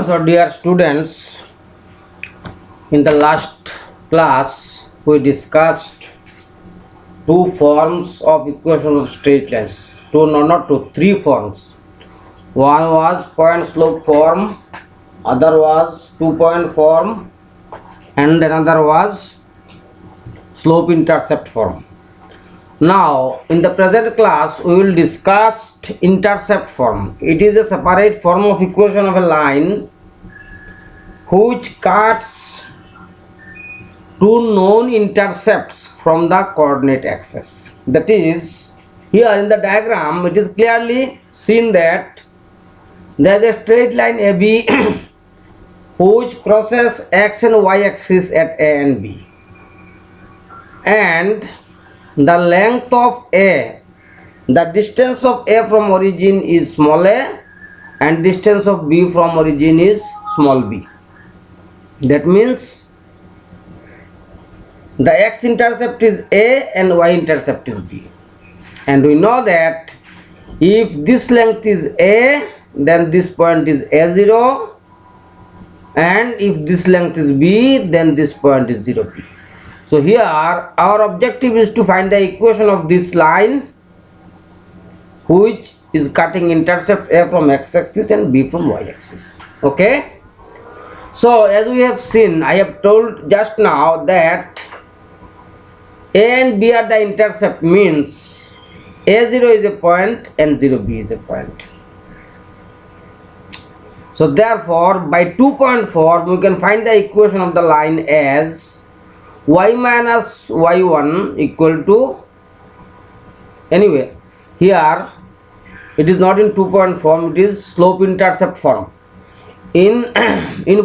So dear students, in the last class we discussed two forms of equation of straight lines. Not two, three forms. One was point slope form, other was 2-point form, and another was slope intercept form. Now in the present class we will discuss intercept form. It is a separate form of equation of a line which cuts two known intercepts from the coordinate axis. That is, here in the diagram it is clearly seen that there is a straight line AB which crosses x and y axis at A and B, and the length of A, the distance of A from origin is small a, and distance of B from origin is small b. That means the x-intercept is A and y-intercept is B. And we know that if this length is A, then this point is A0, and if this length is B, then this point is 0B. So here our objective is to find the equation of this line which is cutting intercept A from x-axis and B from y-axis. Okay. So as we have seen, I have told just now that A and B are the intercept, means A0 is a point and 0B is a point. So therefore by 2-point form we can find the equation of the line as y minus y1 equal to, anyway here it is not in 2-point form, it is slope intercept form. In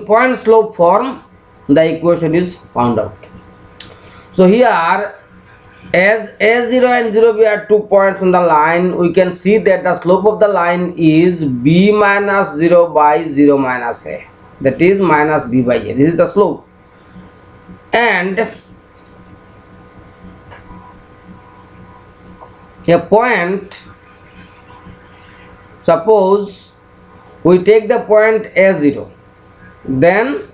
point slope form the equation is found out. So here as A0 and 0B are 2 points on the line, we can see that the slope of the line is B minus 0 by 0 minus A, that is minus B by A. This is the slope. And a point, suppose we take the point A0, then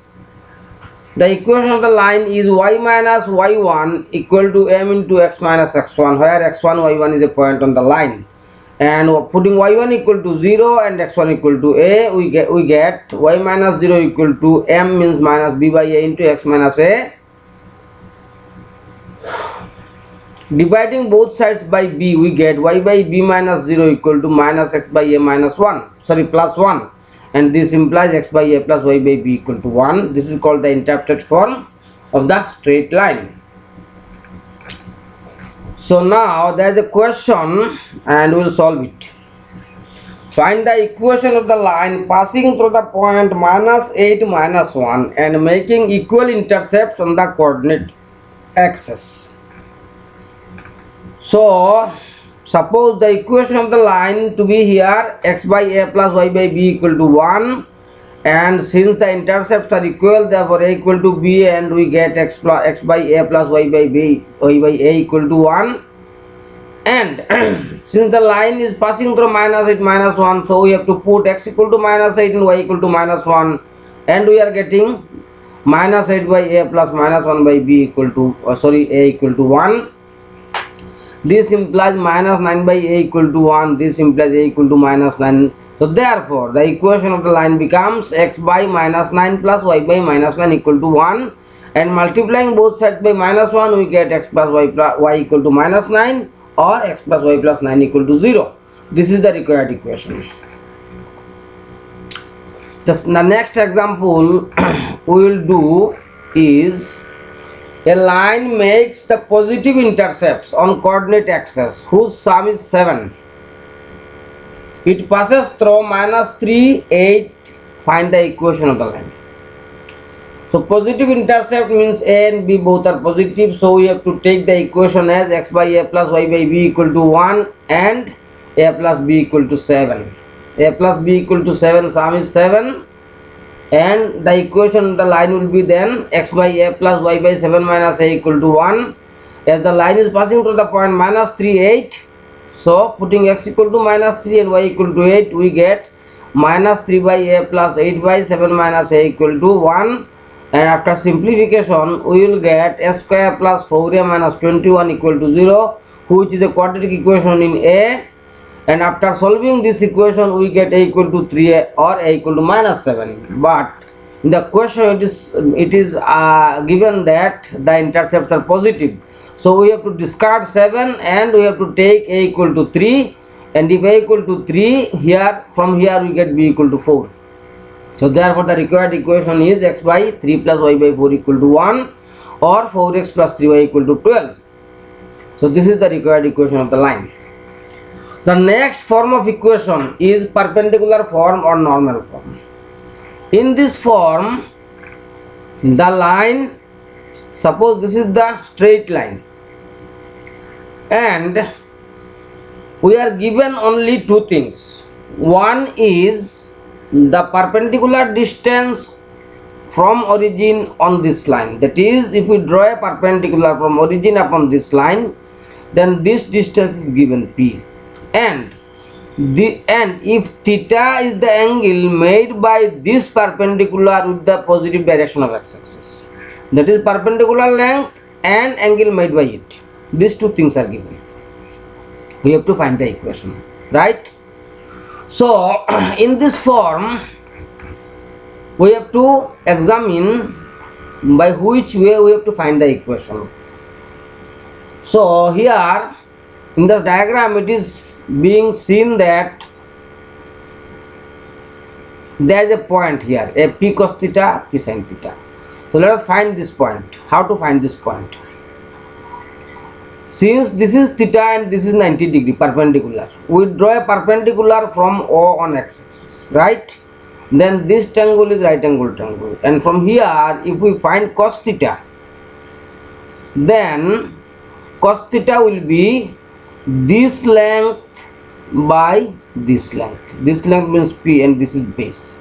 the equation of the line is y minus y1 equal to m into x minus x1, where x1 y1 is a point on the line, and putting y1 equal to 0 and x1 equal to a, we get y minus 0 equal to m, means minus b by a into x minus a. Dividing both sides by b, we get y by b minus 0 equal to minus x by a minus 1, sorry, plus 1, and this implies x by a plus y by b equal to 1. This is called the intercepted form of the straight line. So now there is a question and we will solve it. Find the equation of the line passing through the point minus 8 minus 1 and making equal intercepts on the coordinate axis. So suppose the equation of the line to be here x by a plus y by b equal to 1, and since the intercepts are equal, therefore a equal to b, and we get x by a plus y by a equal to 1. And since the line is passing through minus 8 minus 1, so we have to put x equal to minus 8 and y equal to minus 1, and we are getting minus 8 by a plus minus 1 by b equal to a equal to 1. This implies minus 9 by a equal to 1. This implies a equal to minus 9. So therefore the equation of the line becomes x by minus 9 plus y by minus 9 equal to 1, and multiplying both sides by minus 1 we get x plus y equal to minus 9, or x plus y plus 9 equal to 0. This is the required equation. Just the next example we will do is, a line makes the positive intercepts on coordinate axis whose sum is 7. It passes through minus 3, 8. Find the equation of the line. So positive intercept means a and b both are positive, so we have to take the equation as x by a plus y by b equal to 1 and a plus b equal to 7. A plus b equal to 7, sum is 7. And the equation of the line will be then x by a plus y by 7 minus a equal to 1. As the line is passing through the point minus 3, 8, so putting x equal to minus 3 and y equal to 8, we get minus 3 by a plus 8 by 7 minus a equal to 1, and after simplification we will get a square plus 4a minus 21 equal to 0, which is a quadratic equation in a, and after solving this equation we get a equal to 3a or a equal to minus 7. But in the question it is given that the intercepts are positive, so we have to discard 7 and we have to take a equal to 3, and if a equal to 3, here from here we get b equal to 4. So therefore the required equation is x by 3 plus y by 4 equal to 1, or 4x plus 3y equal to 12. So this is the required equation of the line. The next form of equation is perpendicular form or normal form. In this form, the line, suppose this is the straight line, and we are given only two things. One is the perpendicular distance from origin on this line, that is, if we draw a perpendicular from origin upon this line, then this distance is given p, and if theta is the angle made by this perpendicular with the positive direction of x-axis, that is perpendicular length and angle made by it, these two things are given. We have to find the equation, right? So in this form we have to examine by which way we have to find the equation. So here in the diagram it is being seen that there is a point here, a p cos theta, p sin theta. So let us find this point. How to find this point? Since this is theta and this is 90 degree perpendicular, we draw a perpendicular from O on x-axis, right? Then this triangle is right angle triangle, and from here if we find cos theta, then cos theta will be this length by this length. This length means p, and this is base.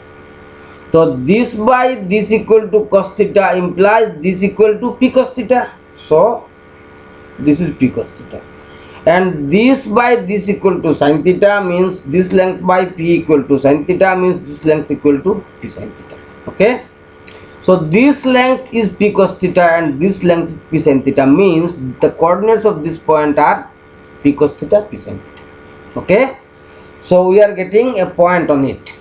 So this by this equal to cos theta implies this equal to p cos theta. So this is p cos theta, and this by this equal to sin theta means this length by p equal to sin theta means this length equal to p sin theta. Okay, so this length is p cos theta and this length is p sin theta, means the coordinates of this point are p cos theta, p sin theta. Okay, so we are getting a point on it.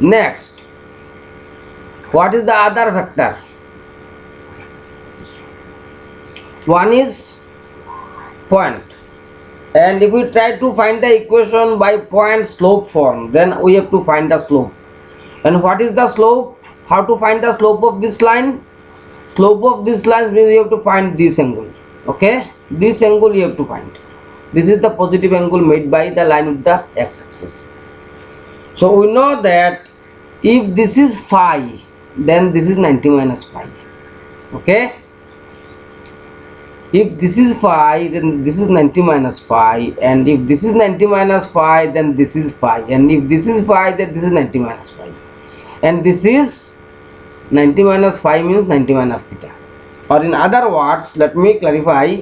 Next, what is the other vector? One is point, and if we try to find the equation by point slope form, then we have to find the slope. And what is the slope? How to find the slope of this line? Slope of this line means you have to find this angle. Okay, this angle you have to find. This is the positive angle made by the line with the x-axis. So we know that if this is phi, then this is 90 minus phi. Okay, if this is phi, then this is 90 minus phi, and if this is 90 minus phi, then this is phi, and if this is phi, then this is 90 minus phi, and this is 90 minus phi means 90 minus theta. Or in other words, let me clarify,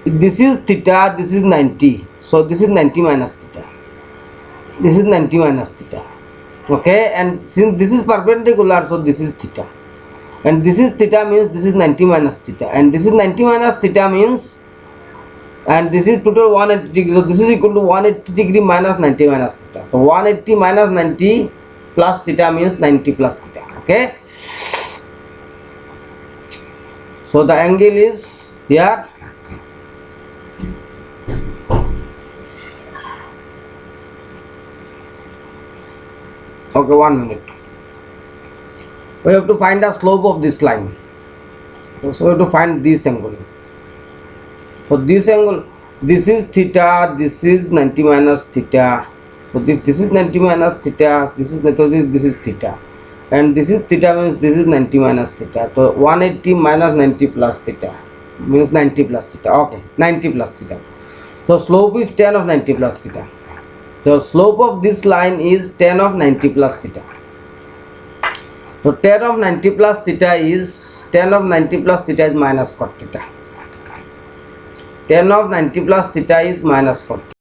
if this is theta, this is 90, so this is 90 minus theta, this is 90 minus theta. Okay, and since this is perpendicular, so this is theta, and this is theta means this is 90 minus theta, and this is 90 minus theta means, and this is total 180 degree, so this is equal to 180 degree minus 90 minus theta. So 180 minus 90 plus theta means 90 plus theta. Okay, so the angle is here. Okay, 1 minute. We have to find the slope of this line. So we have to find this angle. So this angle, this is theta, this is 90 minus theta. So this is 90 minus theta, this is theta, and this is theta means this is 90 minus theta. So 180 minus 90 plus theta means 90 plus theta. Okay, 90 plus theta. So slope is 10 of 90 plus theta. So slope of this line is 10 of 90 plus theta. So 10 of 90 plus theta is minus cot theta. 10 of 90 plus theta is minus cot theta.